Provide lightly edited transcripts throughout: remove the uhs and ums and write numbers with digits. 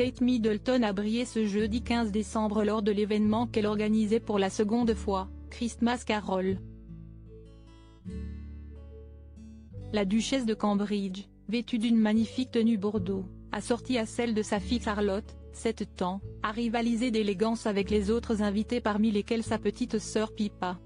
Kate Middleton a brillé ce jeudi 15 décembre lors de l'événement qu'elle organisait pour la seconde fois, Christmas Carol. La duchesse de Cambridge, vêtue d'une magnifique tenue bordeaux, assortie à celle de sa fille Charlotte, 7 ans, a rivalisé d'élégance avec les autres invités parmi lesquels sa petite sœur Pippa.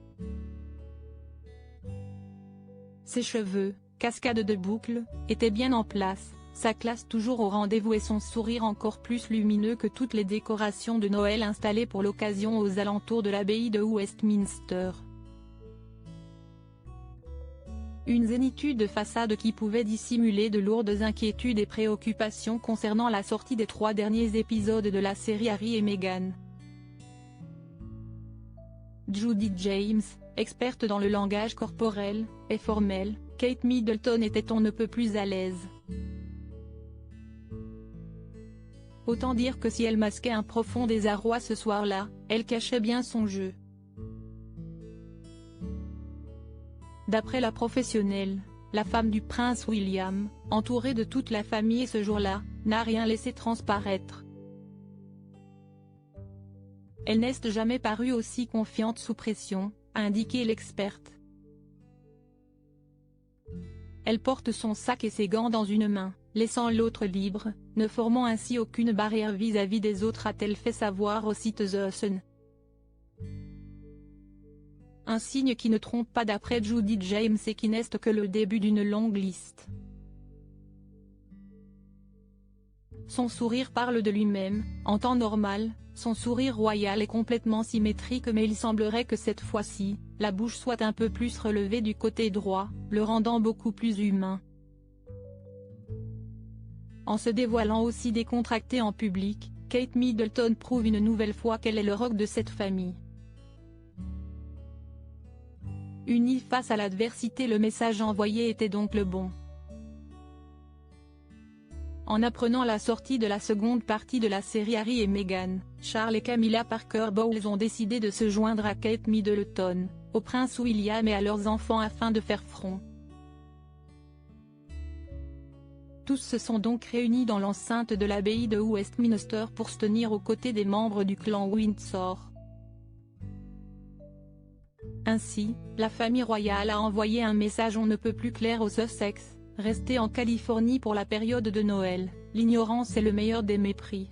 Ses cheveux, cascade de boucles, étaient bien en place, sa classe toujours au rendez-vous et son sourire encore plus lumineux que toutes les décorations de Noël installées pour l'occasion aux alentours de l'abbaye de Westminster. Une zénitude de façade qui pouvait dissimuler de lourdes inquiétudes et préoccupations concernant la sortie des 3 derniers épisodes de la série Harry et Meghan. Judi James, experte dans le langage corporel et formel, Kate Middleton était on ne peut plus à l'aise. Autant dire que si elle masquait un profond désarroi ce soir-là, elle cachait bien son jeu. D'après la professionnelle, la femme du prince William, entourée de toute la famille ce jour-là, n'a rien laissé transparaître. Elle n'est jamais parue aussi confiante sous pression, a indiqué l'experte. Elle porte son sac et ses gants dans une main, laissant l'autre libre, ne formant ainsi aucune barrière vis-à-vis des autres, a-t-elle fait savoir au site The Sun. Un signe qui ne trompe pas d'après Judi James et qui n'est que le début d'une longue liste. Son sourire parle de lui-même, en temps normal, son sourire royal est complètement symétrique, mais il semblerait que cette fois-ci, la bouche soit un peu plus relevée du côté droit, le rendant beaucoup plus humain. En se dévoilant aussi décontractée en public, Kate Middleton prouve une nouvelle fois qu'elle est le rock de cette famille. Unie face à l'adversité, le message envoyé était donc le bon. En apprenant la sortie de la seconde partie de la série Harry et Meghan, Charles et Camilla Parker Bowles ont décidé de se joindre à Kate Middleton, au prince William et à leurs enfants afin de faire front. Tous se sont donc réunis dans l'enceinte de l'abbaye de Westminster pour se tenir aux côtés des membres du clan Windsor. Ainsi, la famille royale a envoyé un message on ne peut plus clair aux Sussex: restez en Californie pour la période de Noël, l'ignorance est le meilleur des mépris.